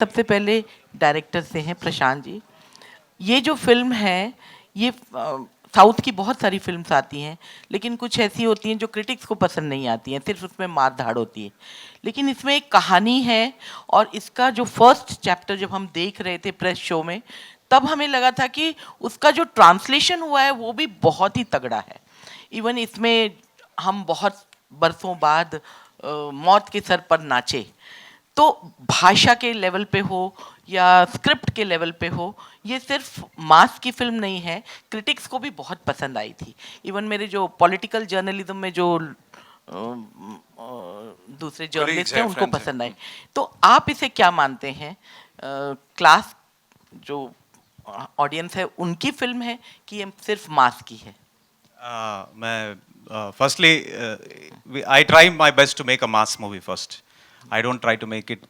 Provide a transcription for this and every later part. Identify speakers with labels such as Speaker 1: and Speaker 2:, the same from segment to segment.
Speaker 1: सबसे पहले डायरेक्टर से हैं प्रशांत जी। ये जो फिल्म है ये साउथ की बहुत सारी फिल्म्स आती हैं, लेकिन कुछ ऐसी होती हैं जो क्रिटिक्स को पसंद नहीं आती हैं, सिर्फ उसमें मार धाड़ होती है। लेकिन इसमें एक कहानी है और इसका जो फर्स्ट चैप्टर जब हम देख रहे थे प्रेस शो में, तब हमें लगा था कि उसका जो ट्रांसलेशन हुआ है वो भी बहुत ही तगड़ा है। इवन इसमें हम बहुत बरसों बाद मौत के सर पर नाचे, तो भाषा के लेवल पे हो या स्क्रिप्ट के लेवल पे हो, ये सिर्फ मास की फिल्म नहीं है, क्रिटिक्स को भी बहुत पसंद आई थी। इवन मेरे जो पॉलिटिकल जर्नलिज्म में जो दूसरे जर्नलिस्ट हैं उनको पसंद आई। तो आप इसे क्या मानते हैं, क्लास जो ऑडियंस है उनकी फिल्म है कि ये सिर्फ मास की है?
Speaker 2: मैं firstly I try my best to make a mass movie first. I don't try to make it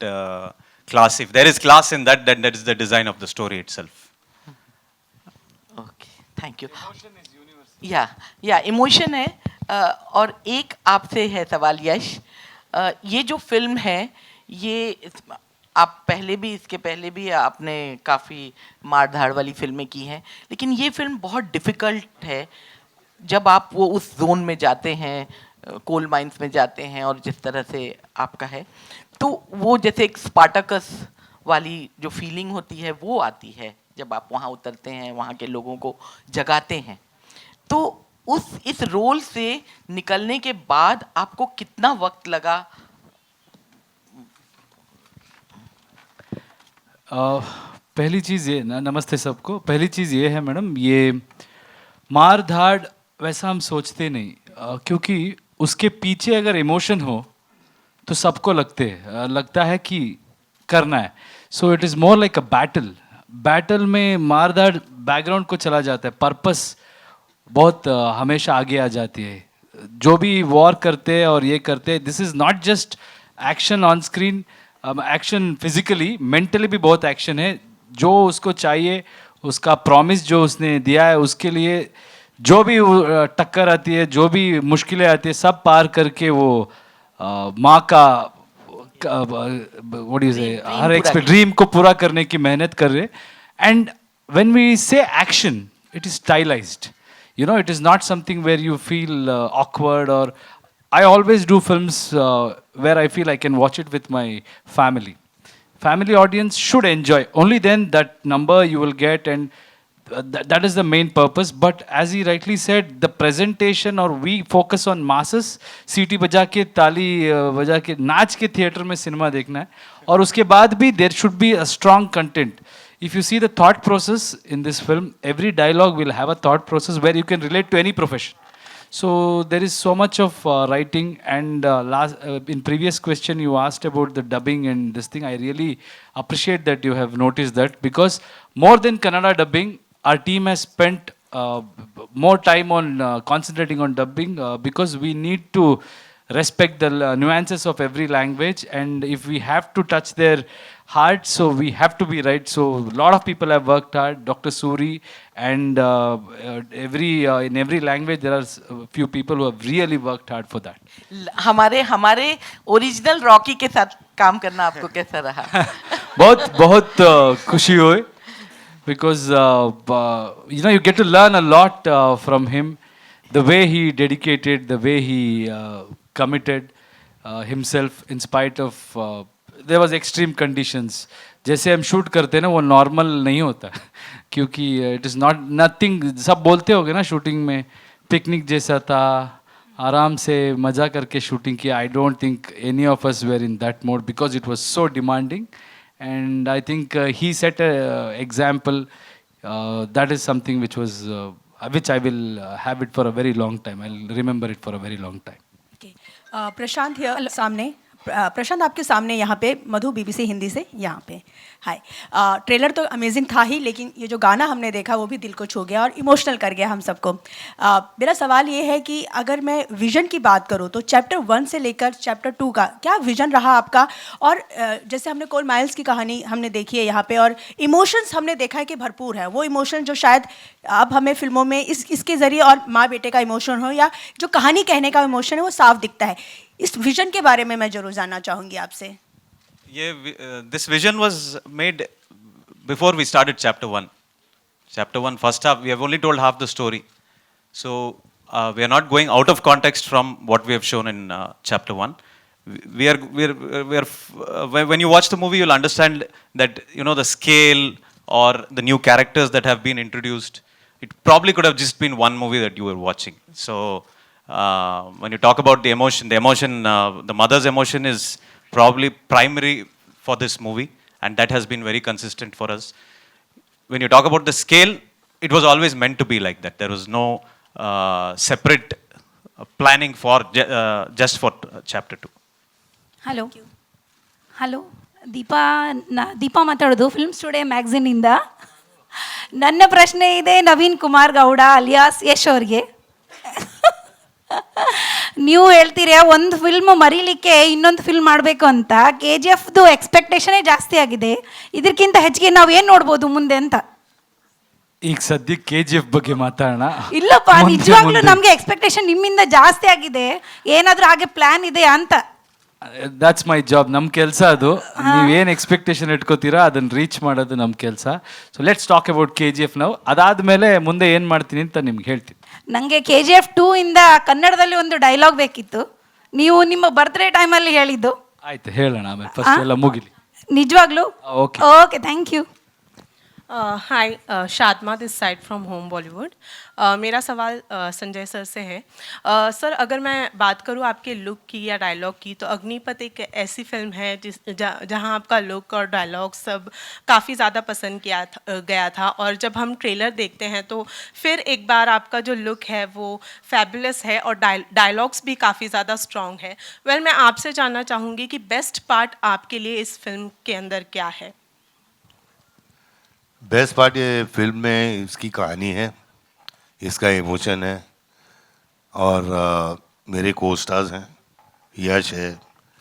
Speaker 2: class. If there is class in that, then that is the design of the story itself.
Speaker 1: Okay, thank you. Emotion is universal. या emotion है। और एक आपसे है सवाल यश, ये जो film है ये आप पहले भी, इसके पहले भी आपने काफ़ी मार धाड़ वाली फिल्में की हैं, लेकिन ये फिल्म बहुत डिफ़िकल्ट है जब आप वो उस जोन में जाते हैं, कोल माइंस में जाते हैं, और जिस तरह से आपका है, तो वो जैसे एक स्पार्टाकस वाली जो फीलिंग होती है वो आती है जब आप वहाँ उतरते हैं, वहाँ के लोगों को जगाते हैं। तो इस रोल से निकलने के बाद आपको कितना वक्त लगा?
Speaker 3: पहली चीज़ ये नमस्ते सबको। पहली चीज़ ये है मैडम, ये मार धाड़ वैसा हम सोचते नहीं, क्योंकि उसके पीछे अगर इमोशन हो तो सबको लगता है कि करना है। So it is more like a battle में मार धाड़ बैकग्राउंड को चला जाता है, पर्पस बहुत हमेशा आगे आ जाती है। जो भी वॉर करते हैं और ये करते हैं, this is not just action on screen, action physically, mentally भी बहुत एक्शन है। जो उसको चाहिए, उसका प्रॉमिस जो उसने दिया है, उसके लिए जो भी टक्कर आती है, जो भी मुश्किलें आती है, सब पार करके वो माँ का व्हाट डू यू से, हर एक ड्रीम को पूरा करने की मेहनत कर रहे। एंड व्हेन वी से action, it is stylised, you know, it is not something where you feel awkward. Or I always do films where I feel I can watch it with my family audience should enjoy, only then that number you will get, and that is the main purpose. But as he rightly said, the presentation, or we focus on masses, सीटी बजा के, ताली बजा के, नाच के theatre में cinema देखना है। और उसके बाद भी there should be a strong content. If you see the thought process in this film, every dialogue will have a thought process where you can relate to any profession. So there is so much of writing. And in previous question you asked about the dubbing and this thing. I really appreciate that you have noticed that, because more than Kannada dubbing, our team has spent more time on concentrating on dubbing, because we need to respect the nuances of every language, and if we have to touch their heart, so we have to be right. So a lot of people have worked hard, Dr. Suri, and in every language there are a few people who have really worked hard for that.
Speaker 1: हमारे original Rocky के साथ काम करना आपको कैसा रहा?
Speaker 3: बहुत खुशी हुई, because you know, you get to learn a lot from him, the way he dedicated, the way he committed himself in spite of there was extreme conditions. जैसे हम शूट करते हैं ना, वो नॉर्मल नहीं होता, क्योंकि इट इज़ नॉट नथिंग। सब बोलते होगे ना, शूटिंग में पिकनिक जैसा था, आराम से मज़ा करके शूटिंग किया। I don't think any of us were in that mode, because it was so demanding. And I think he set a example, that is something which was which I will have it for a very long time. I'll remember it for a very long time.
Speaker 4: Okay. Prashant here सामने, प्रशांत आपके सामने यहाँ पे, मधु BBC Hindi से यहाँ पे। हाय। Trailer तो amazing था ही, लेकिन ये जो गाना हमने देखा वो भी दिल को छू गया और इमोशनल कर गया हम सबको। मेरा सवाल ये है कि अगर मैं विज़न की बात करूँ तो चैप्टर 1 से लेकर चैप्टर 2 का क्या विज़न रहा आपका? और जैसे हमने कोल माइल्स की कहानी हमने देखी है यहाँ पे, और इमोशंस हमने देखा है कि भरपूर है, वो इमोशन जो शायद अब हमें फिल्मों में इसके ज़रिए, और माँ बेटे का इमोशन हो या जो कहानी कहने का इमोशन है, वो साफ दिखता है। इस विज़न के बारे में मैं ज़रूर जानना चाहूँगी आपसे।
Speaker 2: Yeah, this vision was made before we started chapter one. Chapter one, first half, we have only told half the story. So we are not going out of context from what we have shown in chapter one. When you watch the movie, you'll understand that, you know, the scale or the new characters that have been introduced, it probably could have just been one movie that you were watching. So when you talk about the emotion, the mother's emotion is probably primary for this movie, and that has been very consistent for us. When you talk about the scale, it was always meant to be like that. There was no separate planning for just for chapter 2.
Speaker 5: Hello hello Deepa ಮಾತಾಡೋದು films today ಮ್ಯಾಗ್ಝಿನಿಂದ. ನನ್ನ ಪ್ರಶ್ನೆ ಇದೆ Naveen Kumar Gowda alias Yash ಅವ್ರಿಗೆ. ನೀವು ಹೇಳ್ತೀರಾ ಒಂದು film ಮರೀಲಿಕ್ಕೆ ಇನ್ನೊಂದು film ಮಾಡಬೇಕು ಅಂತ. ಕೆ ಜಿ ಎಫ್ದು ಎಕ್ಸ್ಪೆಕ್ಟೇಷನೇ ಜಾಸ್ತಿ ಆಗಿದೆ. ಇದಕ್ಕಿಂತ ಹೆಚ್ಚಿಗೆ ನಾವು ಏನು ನೋಡ್ಬೋದು ಮುಂದೆ ಅಂತ.
Speaker 3: ಈಗ ಸದ್ಯಕ್ಕೆ ಕೆ ಜಿ ಎಫ್ ಬಗ್ಗೆ ಮಾತಾಡೋಣ.
Speaker 5: ಇಲ್ಲಪ್ಪ, ನಿಜವಾಗ್ಲೂ ನಮಗೆ ಎಕ್ಸ್ಪೆಕ್ಟೇಷನ್ ನಿಮ್ಮಿಂದ ಜಾಸ್ತಿ ಆಗಿದೆ. ಏನಾದರೂ ಹಾಗೆ ಪ್ಲಾನ್ ಇದೆಯಾ ಅಂತ.
Speaker 3: ದಟ್ಸ್ ಮೈ ಜಾಬ್, ನಮ್ಮ ಕೆಲಸ ಅದು. ನೀವೇನು ಎಕ್ಸ್ಪೆಕ್ಟೇಷನ್ ಇಟ್ಕೋತೀರಾ ಅದನ್ನು ರೀಚ್ ಮಾಡೋದು ನಮ್ಮ ಕೆಲಸ. So let's talk about K G F ನಾವು. ಅದಾದಮೇಲೆ ಮುಂದೆ ಏನು ಮಾಡ್ತೀನಿ ಅಂತ ನಿಮ್ಗೆ ಹೇಳ್ತೀನಿ.
Speaker 5: ನನಗೆ ಕೆ ಜಿ ಎಫ್ 2 ಇಂದ ಕನ್ನಡದಲ್ಲಿ ಒಂದು ಡೈಲಾಗ್ ಬೇಕಿತ್ತು. ನೀವು ನಿಮ್ಮ ಬರ್ತ್ಡೇ ಟೈಮಲ್ಲಿ ಹೇಳಿದ್ದು.
Speaker 3: ಆಯ್ತು, ಹೇಳೋಣ ಆಮೇಲೆ, ಫಸ್ಟ್ ಎಲ್ಲ ಮುಗಿಲಿ.
Speaker 5: ನಿಜವಾಗ್ಲೂ
Speaker 3: okay
Speaker 5: okay, thank you.
Speaker 6: Hi, Shadma this side from home Bollywood. मेरा सवाल संजय सर से है. सर, अगर मैं बात करूं आपके लुक की या डायलॉग की, तो अग्निपथ एक ऐसी फिल्म है जहां आपका लुक और डायलॉग सब काफ़ी ज़्यादा पसंद गया था. और जब हम ट्रेलर देखते हैं तो फिर एक बार आपका जो लुक है वो फैबुलस है और डायलॉग्स भी काफ़ी ज़्यादा स्ट्रॉन्ग है. वेल, मैं आपसे जानना चाहूँगी कि बेस्ट पार्ट आपके लिए इस फिल्म के अंदर क्या है?
Speaker 7: बेस्ट पार्ट ये फिल्म में इसकी कहानी है, इसका इमोशन है, और मेरे को स्टार्स हैं, यश है,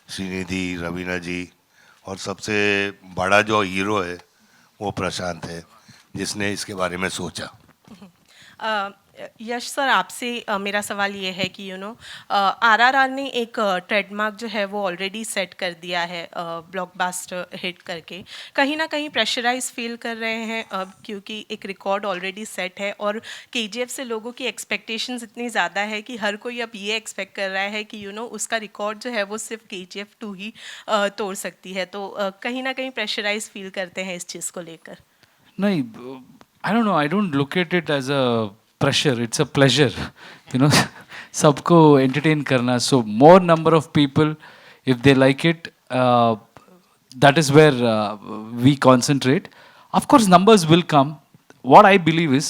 Speaker 7: श्रीनिधि रवीना जी, और सबसे बड़ा जो हीरो है वो प्रशांत है, जिसने इसके बारे में सोचा.
Speaker 6: यश सर, आपसे मेरा सवाल ये है कि आरआरआर ने एक ट्रेडमार्क जो है वो ऑलरेडी सेट कर दिया है ब्लॉकबस्टर हिट करके. कहीं ना कहीं प्रेशराइज फील कर रहे हैं अब, क्योंकि एक रिकॉर्ड ऑलरेडी सेट है और केजीएफ से लोगों की एक्सपेक्टेशंस इतनी ज़्यादा है कि हर कोई अब ये एक्सपेक्ट कर रहा है कि उसका रिकॉर्ड जो है वो सिर्फ KGF 2 ही तोड़ सकती है. तो कहीं ना कहीं प्रेशराइज फील करते हैं इस चीज़ को लेकर?
Speaker 3: नहीं, I don't know, I don't look at it as a pressure, it's a pleasure, सबको entertain करना. So more number of people, if they like it, that is where we concentrate. Of course numbers will come. What I believe is,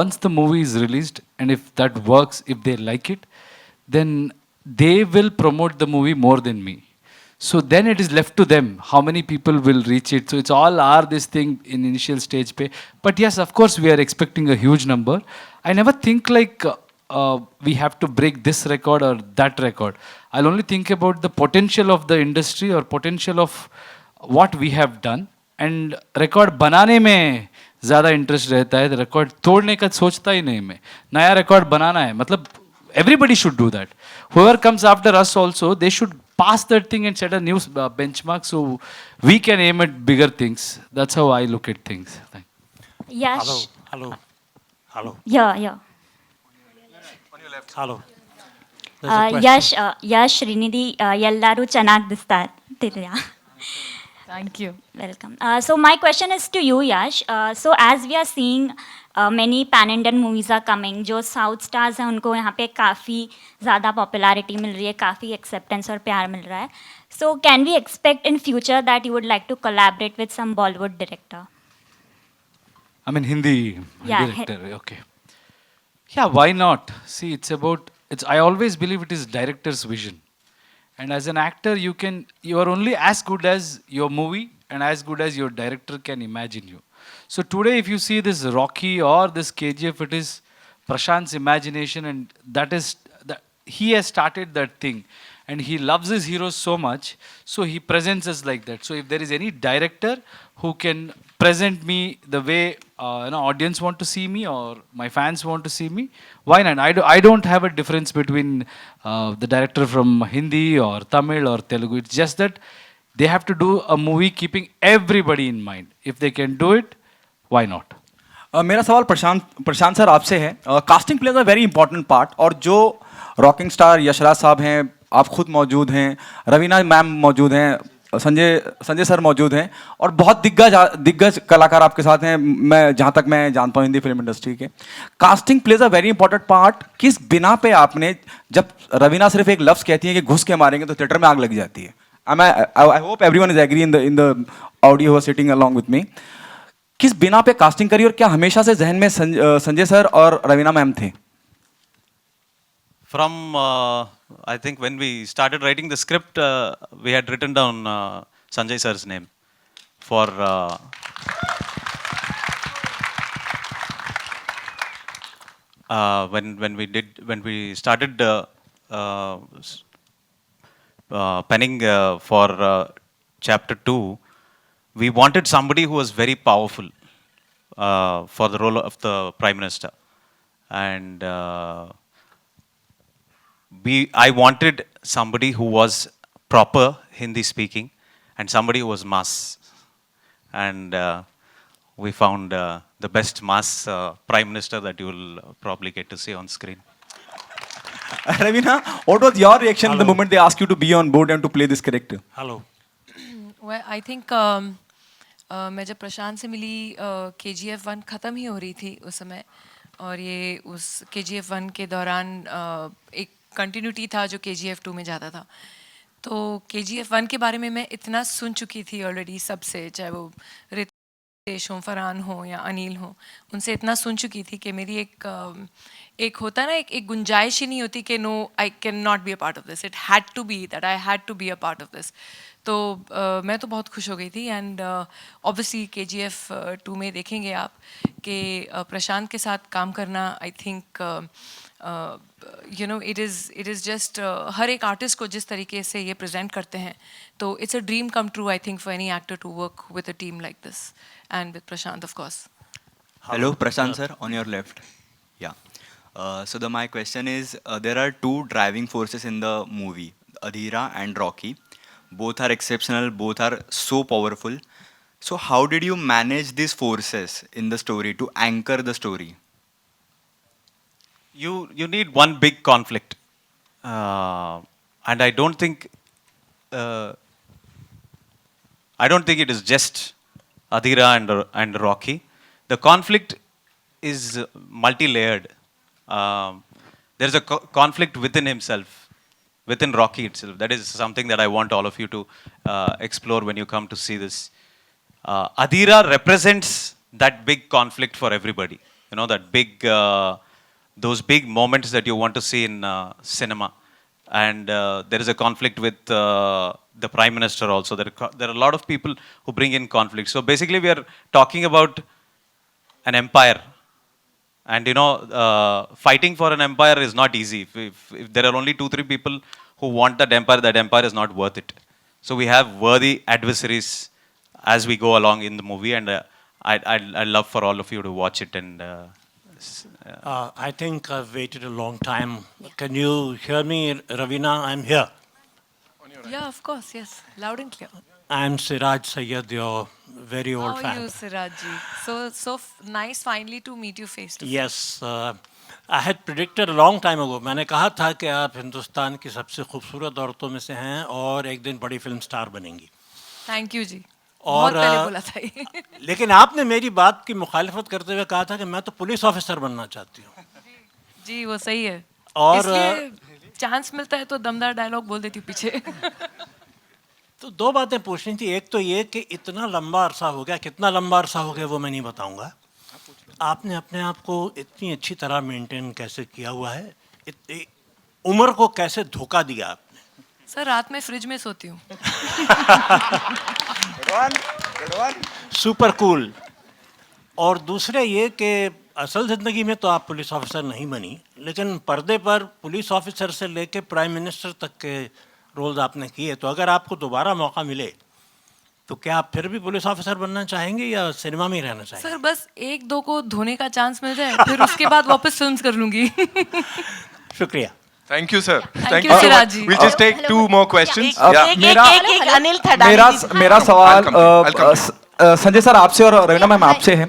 Speaker 3: once the movie is released and if that works, if they like it, then they will promote the movie more than me. So then it is left to them how many people will reach it. So it's all this thing in initial stage pay. But yes, of course we are expecting a huge number. I never think like we have to break this record or that record. I'll only think about the potential of the industry or potential of what we have done. And record बनाने में ज़्यादा interest रहता है. Record तोड़ने का सोचता ही नहीं मैं. नया record बनाना है. मतलब everybody should do that. Whoever comes after us also, they should pass that thing and set a new benchmark so we can aim at bigger things. That's how I look at things.
Speaker 8: Yash.
Speaker 9: Hello.
Speaker 8: Yeah.
Speaker 9: Hello.
Speaker 8: Yash, Srinidhi, ಎಲ್ಲರೂ ಚೆನ್ನಾಗಿ ದಿಸ್ತಿದ್ದೀರಾ?
Speaker 10: Thank you.
Speaker 8: Welcome. So my question is to you, Yash. So as we are seeing many pan-Indian movies are coming, जो south stars हैं उनको यहाँ पे काफ़ी ज़्यादा popularity मिल रही है, काफ़ी एक्सेप्टेंस और प्यार मिल रहा है. So can we expect in future that you would like to collaborate with some Bollywood director?
Speaker 3: I mean Hindi director, okay. Yeah, why not? See, I always believe it is director's vision. And as an actor, you are only as good as your movie and as good as your director can imagine you. So today, if you see this Rocky or this KGF, it is Prashant's imagination, and he has started that thing. And he loves his heroes so much, so he presents us like that. So if there is any director who can present me the way audience want to see me or my fans want to see me, why not? I don't have a difference between the director from Hindi or Tamil or Telugu. It's just that They have to do a movie keeping everybody in mind. If they can do it, why not?
Speaker 11: मेरा सवाल प्रशांत sir आपसे है. Casting plays a very important part, और जो rocking star Yashraj साहब हैं, आप खुद मौजूद हैं, रवीना मैम मौजूद हैं, संजय सर मौजूद हैं, और बहुत दिग्गज कलाकार आपके साथ हैं, मैं जहाँ तक मैं जानता हूँ हिंदी फिल्म इंडस्ट्री के. Casting plays a very important part. किस बिना पे आपने, जब रवीना सिर्फ एक लफ्ज़ कहती है कि घुस के मारेंगे तो थिएटर में आग लग जाती है. I hope everyone is agree in the audio sitting along with me. किस बिना पे कास्टिंग करी, और क्या हमेशा से जहन में संजय सर और रवीना मैम थे?
Speaker 2: From, I think when we started writing the script, we had written down Sanjay sir's name for when we started penning for chapter 2. We wanted somebody who was very powerful for the role of the Prime Minister. And I wanted somebody who was proper Hindi speaking and somebody who was mass. And we found the best mass Prime Minister that you will probably get to see on screen.
Speaker 11: Raveena, what was your reaction the moment they asked you to be on board and to play this character?
Speaker 10: Hello. Well, I think मैं जब प्रशांत से मिली KGF 1 ख़त्म ही हो रही थी उस समय, और ये उस KGF 1 के दौरान एक कंटिन्यूटी था जो KGF 2 में जाता था. तो KGF 1 के बारे में मैं इतना सुन चुकी थी ऑलरेडी सबसे, चाहे वो रितेश हो, फरहान हो या अनिल हो, उनसे इतना सुन चुकी थी कि मेरी एक होता ना, एक गुंजाइश ही नहीं होती कि no, I can not be a part of this. It had to be that I had to be a part of this. तो मैं तो बहुत खुश हो गई थी. एंड ऑब्वियसली KGF 2 में देखेंगे आप कि प्रशांत के साथ काम करना, I think you know, it is just हर एक आर्टिस्ट को जिस तरीके से ये प्रेजेंट करते हैं, तो it's a dream come true I think for any actor to work with a team like this, and with Prashant of course.
Speaker 12: Hello, Prashant sir, on your left. Yeah. So my question is, there are two driving forces in the movie, Adheera and Rocky. Both are exceptional, both are so powerful. So how did you manage these forces in the story to anchor the story?
Speaker 2: You need one big conflict, and I don't think it is just Adheera and Rocky. The conflict is multi-layered. There's a conflict within himself, within Rocky itself. That is something that I want all of you to explore when you come to see this. Adheera represents that big conflict for everybody. You know, that big, those big moments that you want to see in cinema. And there is a conflict with the Prime Minister also. There are a lot of people who bring in conflict. So basically we are talking about an empire. And you know, fighting for an empire is not easy. If there are only 2-3 people who want that empire is not worth it. So we have worthy adversaries as we go along in the movie, and I'd love for all of you to watch it. And
Speaker 9: I think I've waited a long time. Can you hear me, Raveena? I'm here.
Speaker 10: Yeah, of course, yes, loud and clear.
Speaker 9: I'm Siraj Sayyed, your very old fan.
Speaker 10: How are you, Siraj ji? So nice finally to meet you face to face.
Speaker 9: Yes, I had predicted a long time ago. मैंने कहा था कि आप हिंदुस्तान की सबसे खूबसूरत औरतों में से हैं और एक दिन बड़ी फिल्म स्टार बनेंगी.
Speaker 10: Thank you जी.
Speaker 9: और
Speaker 10: बहुत पहले बोला था ये.
Speaker 9: लेकिन आपने मेरी बात की मुखालिफत करते हुए कहा था कि मैं तो पुलिस ऑफिसर बनना चाहती हूँ.
Speaker 10: जी वो सही है.
Speaker 9: और
Speaker 10: इसलिए चांस मिलता है तो दमदार डायलॉग बोल देती हूँ पीछे.
Speaker 9: तो दो बातें पूछनी थी. एक तो ये कि इतना लंबा अरसा हो गया, कितना लंबा अरसा हो गया वो मैं नहीं बताऊंगा. आपने अपने आप को इतनी अच्छी तरह मेंटेन कैसे किया हुआ है? उम्र को कैसे धोखा दिया आपने?
Speaker 10: सर रात में फ्रिज में सोती हूँ.
Speaker 9: Super cool. और दूसरे ये कि असल ज़िंदगी में तो आप पुलिस ऑफिसर नहीं बनी, लेकिन पर्दे पर पुलिस ऑफिसर से लेके प्राइम मिनिस्टर तक के रोल्स आपने किए. तो अगर आपको दोबारा मौका मिले तो क्या आप फिर भी पुलिस ऑफिसर बनना चाहेंगे या सिनेमा में ही रहना चाहेंगे?
Speaker 10: सर बस 1-2 को धोने का चांस मिल जाए, फिर उसके बाद वापस फिल्म्स कर लूँगी.
Speaker 9: शुक्रिया.
Speaker 13: Thank you, sir.
Speaker 10: Thank you, Siraj ji.
Speaker 13: We'll just take two more questions.
Speaker 1: एक अनिल थडानी
Speaker 11: मेरा
Speaker 1: जी से-
Speaker 11: मेरा सवाल
Speaker 13: I'll come to you.
Speaker 11: Sanjay sir आपसे और रवीना मैम आपसे है।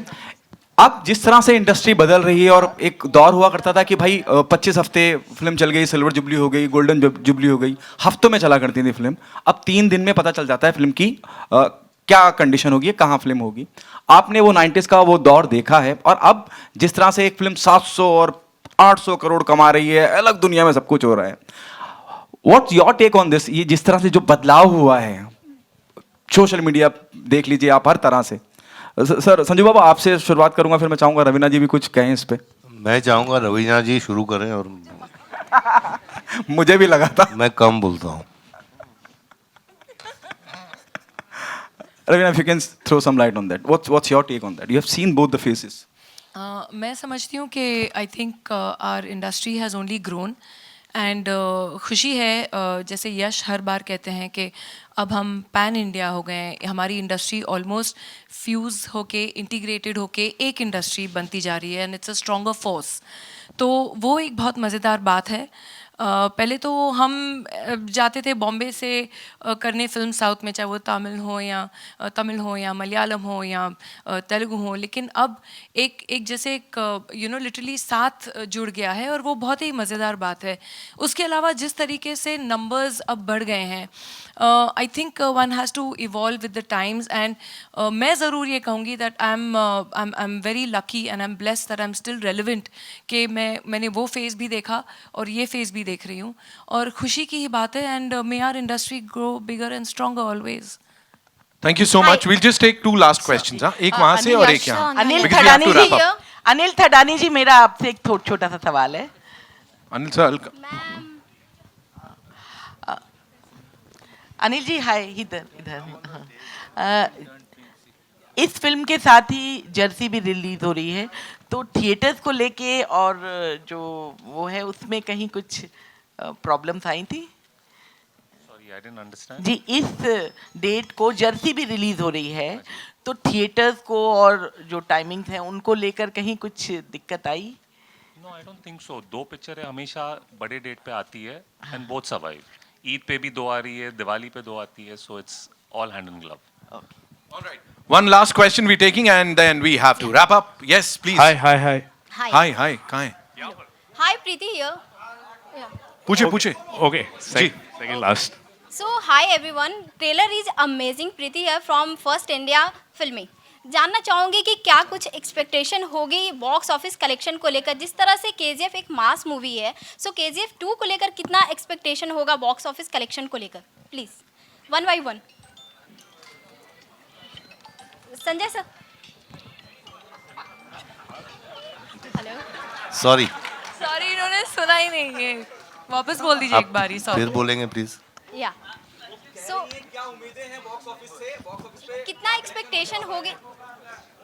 Speaker 11: अब जिस तरह से इंडस्ट्री बदल रही है और एक दौर हुआ करता था कि भाई 25 हफ्ते फिल्म चल गई, सिल्वर जुबली हो गई, गोल्डन जुबली हो गई, हफ्तों में चला करती थी फिल्म। अब 3 दिन में पता चल जाता है फिल्म की क्या कंडीशन होगी, कहाँ फिल्म होगी। आपने वो 90s का वो दौर देखा है और अब जिस तरह से एक फिल्म 700 और 800 करोड़ कमा रही है, अलग दुनिया में सब कुछ हो रहा है। What's your take on this? ये जिस तरह से जो बदलाव हुआ है, सोशल मीडिया देख लीजिए आप, हर तरह से। सर संजू बाबा आपसे शुरुआत करूंगा, फिर मैं चाहूंगा रवीना जी भी कुछ कहें इस पे।
Speaker 7: मैं चाहूँगा रवीना जी शुरू करें और
Speaker 11: मुझे भी लगा था।
Speaker 7: मैं कम बोलता हूँ।
Speaker 11: Ravina, if you can throw some light on that. What's your take on that? You have seen both the faces.
Speaker 10: मैं समझती हूँ कि I think our industry has only grown and खुशी है जैसे यश हर बार कहते हैं कि अब हम पैन इंडिया हो गए हैं, हमारी इंडस्ट्री ऑलमोस्ट फ्यूज़ होके इंटीग्रेटेड होके एक इंडस्ट्री बनती जा रही है and it's a stronger force. तो वो एक बहुत मज़ेदार बात है। पहले तो हम जाते थे बॉम्बे से करने फिल्म साउथ में, चाहे वो तमिल हो या मलयालम हो या तेलुगु हो, लेकिन अब एक जैसे एक लिटरली साथ जुड़ गया है और वो बहुत ही मज़ेदार बात है। उसके अलावा जिस तरीके से नंबर्स अब बढ़ गए हैं, I think one has to evolve with the times and मैं ज़रूर ये कहूँगी that I am very lucky and I am blessed that I am still relevant कि मैंने वो फेज़ भी देखा और ये फेज़ भी देख रही हूँ और खुशी की ही बात है and may our industry grow bigger and stronger always.
Speaker 13: Thank you so much. We'll just take 2 last questions. हाँ, एक वहाँ से और एक यहाँ।
Speaker 1: Anil
Speaker 13: Because we have
Speaker 1: Thadani
Speaker 13: to
Speaker 1: ji,
Speaker 13: wrap up.
Speaker 1: Anil Thadani जी, मेरा आपसे एक छोटा सा सवाल है।
Speaker 13: अनिल सर,
Speaker 1: अनिल जी हाय, इधर इधर। इस फिल्म के साथ ही जर्सी भी रिलीज हो रही है, तो थिएटर्स को लेके और जो वो है उसमें कहीं कुछ प्रॉब्लम्स आई थी?
Speaker 14: Sorry, I didn't understand.
Speaker 1: जी, इस डेट को जर्सी भी रिलीज हो रही है, तो थिएटर्स को और जो टाइमिंग्स हैं उनको लेकर कहीं कुछ दिक्कत आई?
Speaker 14: No, I don't think so. 2 पिक्चरें हमेशा बड़े डेट पे आती है and both survive. ईद पे भी 2 आ रही है, दिवाली पे 2 आती है, so it's all hand in glove.
Speaker 1: Okay.
Speaker 13: all right. One last question we're taking and then we have to wrap up. Yes, please.
Speaker 3: Hi.
Speaker 13: Hi. कहाँ है?
Speaker 15: Hi, Preeti here.
Speaker 13: पूछे.
Speaker 3: Okay. Second last.
Speaker 15: So, hi everyone. Trailer is amazing. Preeti here from First India Filming. जानना चाहूँगी कि क्या कुछ expectation होगी box office collection को लेकर, जिस तरह से KGF एक मास मूवी है, सो KGF 2 को लेकर कितना एक्सपेक्टेशन होगा बॉक्स ऑफिस कलेक्शन को लेकर? Please 1 by 1। Sanjay sir. Hello.
Speaker 7: Sorry,
Speaker 10: इन्होंने सुना ही नहीं है, वापस बोल दीजिए एक बारी।
Speaker 7: फिर बोलेंगे प्लीज।
Speaker 15: या सो क्या उम्मीदें हैं बॉक्स ऑफिस पे? कितना एक्सपेक्टेशन होगी?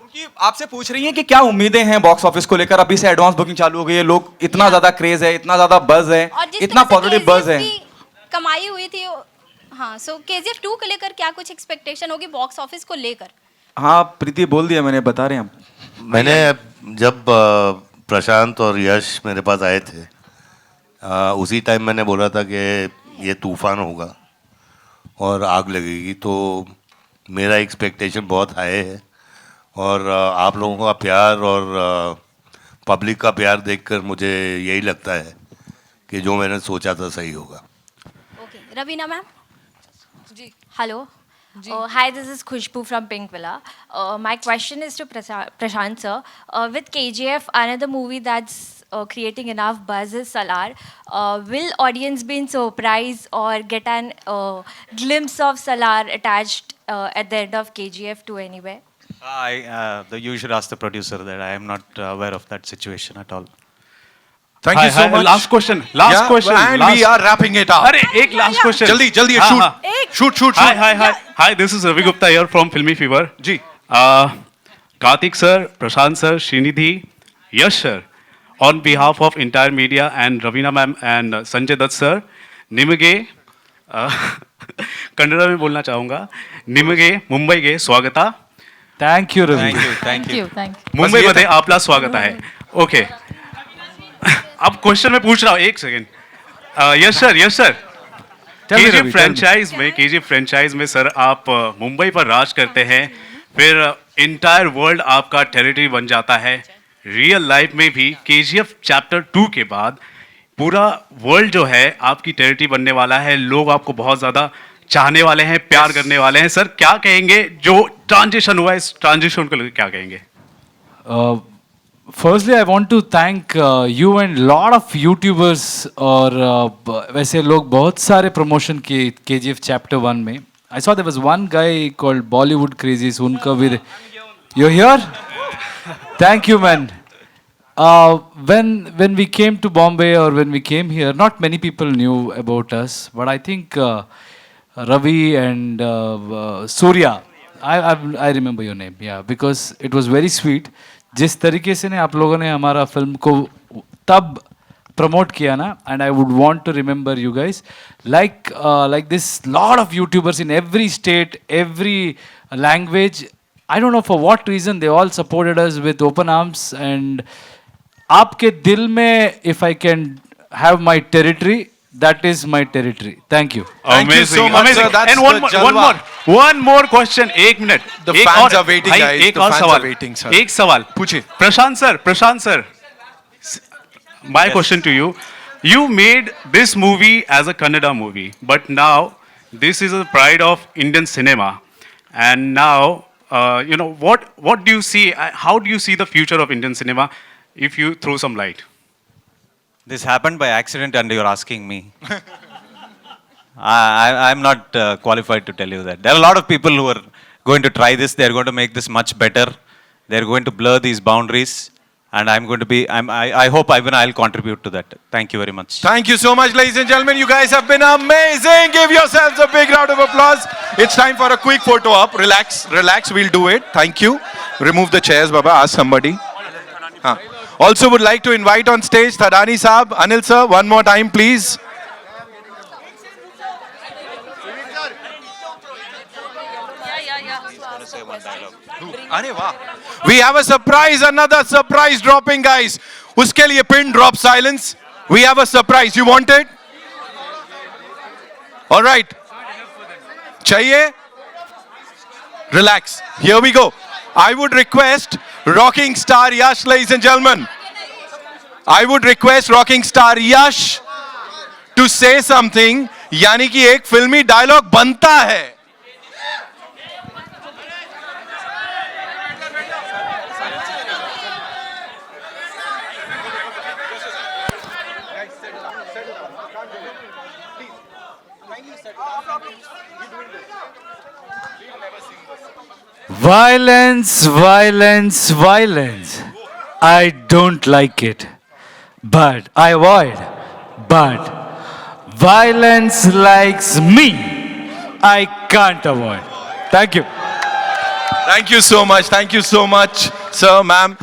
Speaker 11: उनकी आपसे पूछ रही हैं कि क्या उम्मीदें हैं बॉक्स ऑफिस को लेकर। अभी से एडवांस बुकिंग चालू हो गई है, लोग इतना ज्यादा क्रेज है, इतना ज्यादा बज है, इतना पॉजिटिव बज है,
Speaker 15: कमाई हुई थी। हाँ, सो KGF 2 को लेकर क्या कुछ एक्सपेक्टेशन होगी बॉक्स ऑफिस को लेकर?
Speaker 11: हाँ प्रीति बोल दिया मैंने, बता रहे हैं हम।
Speaker 7: मैंने जब प्रशांत और यश मेरे पास आए थे, उसी टाइम मैंने बोला था कि ये तूफान होगा और आग लगेगी, तो मेरा एक्सपेक्टेशन बहुत हाई है और आप लोगों का प्यार और पब्लिक का प्यार देखकर मुझे यही लगता है कि जो मैंने सोचा था सही होगा।
Speaker 15: Okay, Raveena ma'am
Speaker 10: ji.
Speaker 16: Hello, hi, this is Khushbu from Pink Villa. My question is to Prashant sir. With KGF, another movie that's creating enough buzz is Salar. Will audience be surprised or get an glimpse of Salar attached at the end of KGF 2 anywhere?
Speaker 2: You should ask the producer that. I am not aware of that situation at all.
Speaker 13: Thank you so much.
Speaker 3: Last question.
Speaker 13: And we are wrapping it up.
Speaker 3: अरे एक last question.
Speaker 13: जल्दी shoot.
Speaker 3: Hi, this is Ravi Gupta here from Filmy Fever.
Speaker 13: Ji.
Speaker 3: Karthik sir, Prashant sir, Srinidhi, Yash sir, on behalf of entire media and Raveena ma'am and Sanjay Dutt sir, निಮಗೆ Kannada में बोलना चाहूँगा, निಮಗೆ मुंबईಗೆ स्वागत.
Speaker 11: Thank you Ravi.
Speaker 12: Thank you.
Speaker 3: मुंबईमध्ये आपला स्वागत आहे. ओके. अब क्वेश्चन मैं पूछ रहा हूँ, एक second.
Speaker 17: Yes sir
Speaker 3: Tell me, Ravi, tell me.
Speaker 17: KGF franchise में सर आप मुंबई पर राज करते हैं, फिर इंटायर वर्ल्ड आपका टेरिटरी बन जाता है. रियल लाइफ में भी केजीएफ चैप्टर 2 के बाद पूरा वर्ल्ड जो है आपकी टेरिटरी बनने वाला है. लोग आपको बहुत ज़्यादा चाहने वाले हैं, प्यार करने वाले हैं. सर क्या कहेंगे, जो ट्रांजिशन हुआ इस ट्रांजिशन को लेकर क्या कहेंगे?
Speaker 3: Firstly, I want to thank you and lot of YouTubers और वैसे लोग बहुत सारे प्रमोशन किए KGF Chapter 1 में. I saw there was one guy called Bollywood Crazies उनका भी. You're here? Thank you, man. When we came to Bombay or when we came here, not many people knew about us, but I think Ravi and Surya, I remember your name, yeah, because it was very sweet. जिस तरीके से ने आप लोगों ने हमारा film को तब प्रमोट किया ना, and I would want to remember you guys like this lot of YouTubers in every state, every language. I don't know for what reason they all supported us with open arms. And आपके दिल में, if I can have my territory, that is my territory. Thank you.
Speaker 17: Thank you so much, sir. That's and one more question. एक minute.
Speaker 13: The fans are waiting, guys.
Speaker 17: एक
Speaker 13: The
Speaker 17: और
Speaker 13: fans
Speaker 17: सवाल.
Speaker 13: are waiting, sir.
Speaker 17: एक सवाल.
Speaker 13: पूछिए.
Speaker 17: प्रशांत sir. My question to you. You made this movie as a Kannada movie, but now this is a pride of Indian cinema. And now, what do you see? How do you see the future of Indian cinema? If you throw some light.
Speaker 2: This happened by accident and you're asking me. I'm not qualified to tell you that. There are a lot of people who are going to try this. They're going to make this much better. They're going to blur these boundaries. And I hope I'll contribute to that. Thank you very much.
Speaker 13: Thank you so much, ladies and gentlemen. You guys have been amazing. Give yourselves a big round of applause. It's time for a quick photo op. Relax. We'll do it. Thank you. Remove the chairs, Baba. Ask somebody. Also would like to invite on stage Thadani Saab, Anil sir, one more time, please. We have a surprise, another surprise dropping, guys. Uske liye pin drop silence. We have a surprise. You want it? All right. Chahiye? Relax. Here we go. I would request rocking star Yash, ladies and gentlemen. I would request rocking star Yash to say something. यानी कि एक फिल्मी dialogue बनता है.
Speaker 3: Violence, violence, violence. I don't like it, but I avoid. But violence likes me. I can't avoid. Thank you.
Speaker 13: Thank you so much. Thank you so much, sir, ma'am.